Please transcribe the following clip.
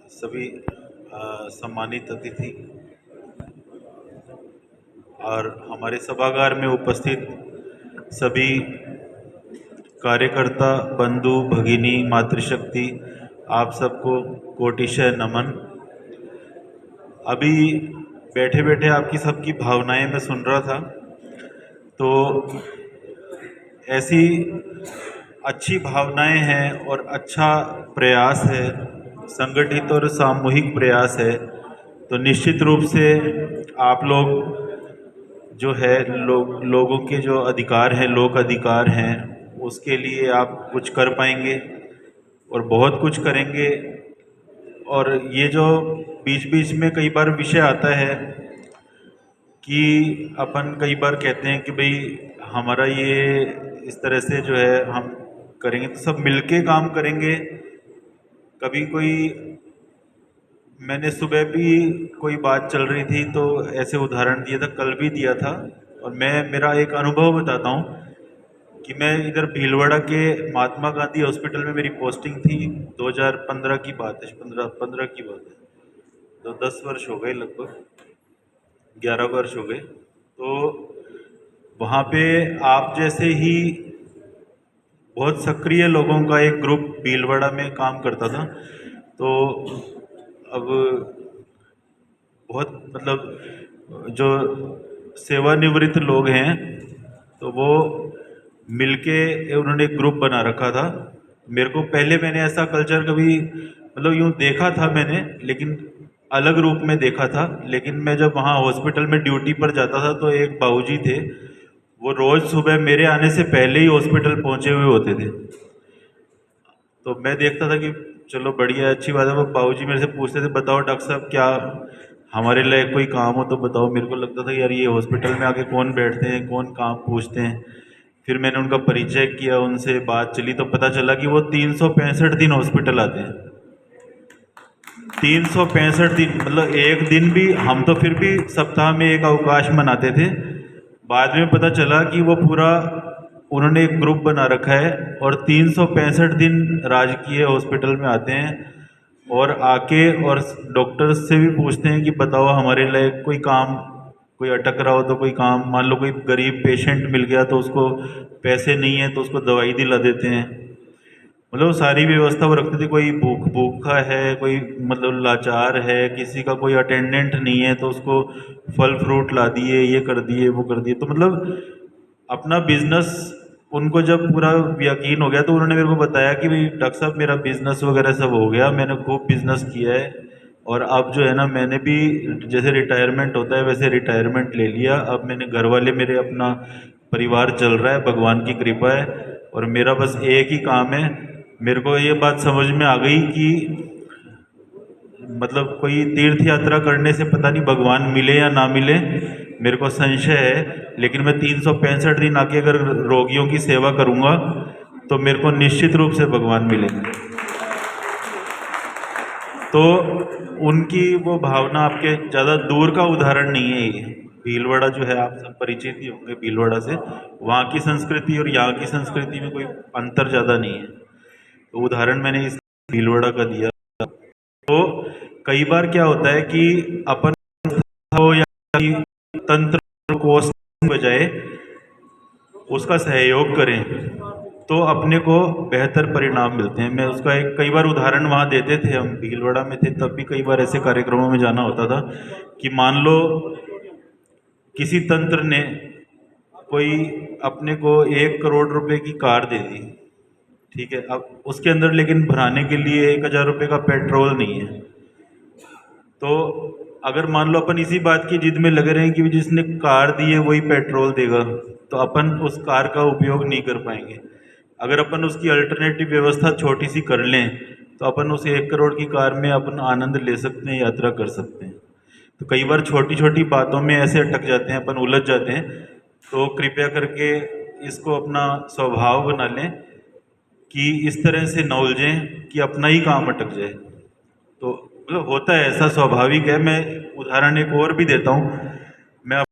सभी सम्मानित अतिथि और हमारे सभागार में उपस्थित सभी कार्यकर्ता, बंधु, भगिनी, मातृशक्ति, आप सबको कोटिशः नमन। अभी बैठे बैठे आपकी सबकी भावनाएं मैं सुन रहा था, तो ऐसी अच्छी भावनाएं हैं और अच्छा प्रयास है, संगठित और सामूहिक प्रयास है, तो निश्चित रूप से आप लोग जो है लोगों के जो अधिकार हैं, लोक अधिकार हैं, उसके लिए आप कुछ कर पाएंगे और बहुत कुछ करेंगे। और ये जो बीच बीच में कई बार विषय आता है कि अपन कई बार कहते हैं कि भाई हमारा ये इस तरह से जो है हम करेंगे, तो सब मिलके काम करेंगे। कभी कोई मैंने सुबह भी कोई बात चल रही थी तो ऐसे उदाहरण दिया था, कल भी दिया था, और मैं मेरा एक अनुभव बताता हूँ कि मैं इधर भीलवाड़ा के महात्मा गांधी हॉस्पिटल में मेरी पोस्टिंग थी। 2015 की बात है, 15 की बात है, तो 10 वर्ष हो गए, लगभग 11 वर्ष हो गए। तो वहाँ पे आप जैसे ही बहुत सक्रिय लोगों का एक ग्रुप भीलवाड़ा में काम करता था। तो अब बहुत मतलब जो सेवानिवृत्त लोग हैं तो वो मिलके उन्होंने एक ग्रुप बना रखा था। मेरे को पहले मैंने ऐसा कल्चर कभी मतलब यूँ देखा था मैंने, लेकिन अलग रूप में देखा था। लेकिन मैं जब वहाँ हॉस्पिटल में ड्यूटी पर जाता था तो एक बाबूजी थे, वो रोज़ सुबह मेरे आने से पहले ही हॉस्पिटल पहुँचे हुए होते थे। तो मैं देखता था कि चलो बढ़िया, अच्छी बात है। वो बाबूजी मेरे से पूछते थे, बताओ डॉक्टर साहब क्या हमारे लिए कोई काम हो तो बताओ। मेरे को लगता था यार ये हॉस्पिटल में आके कौन बैठते हैं, कौन काम पूछते हैं। फिर मैंने उनका परिचय किया, उनसे बात चली तो पता चला कि वो 365 दिन हॉस्पिटल आते हैं। 365 दिन मतलब एक दिन भी, हम तो फिर भी सप्ताह में एक अवकाश मनाते थे। बाद में पता चला कि वो पूरा उन्होंने एक ग्रुप बना रखा है और 365 दिन राजकीय हॉस्पिटल में आते हैं और आके और डॉक्टर्स से भी पूछते हैं कि बताओ हमारे लिए कोई काम, कोई अटक रहा हो तो कोई काम, मान लो कोई गरीब पेशेंट मिल गया तो उसको पैसे नहीं है तो उसको दवाई दिला देते हैं। मतलब सारी व्यवस्था वो रखते थे। कोई भूखा है, कोई मतलब लाचार है, किसी का कोई अटेंडेंट नहीं है तो उसको फल फ्रूट ला दिए, ये कर दिए, वो कर दिए। तो मतलब अपना बिजनेस उनको जब पूरा यकीन हो गया तो उन्होंने मेरे को बताया कि भाई डॉक्टर साहब मेरा बिजनेस वगैरह सब हो गया, मैंने खूब बिजनेस किया है और अब जो है ना मैंने भी जैसे रिटायरमेंट होता है वैसे रिटायरमेंट ले लिया। अब मैंने घर वाले मेरे अपना परिवार चल रहा है, भगवान की कृपा है, और मेरा बस एक ही काम है। मेरे को ये बात समझ में आ गई कि मतलब कोई तीर्थ यात्रा करने से पता नहीं भगवान मिले या ना मिले, मेरे को संशय है। लेकिन मैं 365 दिन आके अगर रोगियों की सेवा करूंगा तो मेरे को निश्चित रूप से भगवान मिलेंगे। तो उनकी वो भावना आपके ज़्यादा दूर का उदाहरण नहीं है ये। भीलवाड़ा जो है, आप सब परिचित ही होंगे भीलवाड़ा से, वहाँ की संस्कृति और यहाँ की संस्कृति में कोई अंतर ज़्यादा नहीं है। तो उदाहरण मैंने इस भीलवाड़ा का दिया। तो कई बार क्या होता है कि अपन हो या तंत्र कोष बजाय उसका सहयोग करें तो अपने को बेहतर परिणाम मिलते हैं। मैं उसका एक कई बार उदाहरण वहाँ देते थे, हम भीलवाड़ा में थे तब भी कई बार ऐसे कार्यक्रमों में जाना होता था कि मान लो किसी तंत्र ने कोई अपने को 1 करोड़ रुपए की कार दे दी, ठीक है, अब उसके अंदर लेकिन भराने के लिए 1,000 रुपये का पेट्रोल नहीं है। तो अगर मान लो अपन इसी बात की जिद में लगे रहें कि जिसने कार दी है वही पेट्रोल देगा, तो अपन उस कार का उपयोग नहीं कर पाएंगे। अगर अपन उसकी अल्टरनेटिव व्यवस्था छोटी सी कर लें तो अपन उस 1 करोड़ की कार में अपन आनंद ले सकते हैं, यात्रा कर सकते हैं। तो कई बार छोटी छोटी बातों में ऐसे अटक जाते हैं, अपन उलझ जाते हैं। तो कृपया करके इसको अपना स्वभाव बना लें कि इस तरह से न उलझें कि अपना ही काम अटक जाए। तो मतलब होता है ऐसा, स्वाभाविक है। मैं उदाहरण एक और भी देता हूँ। मैं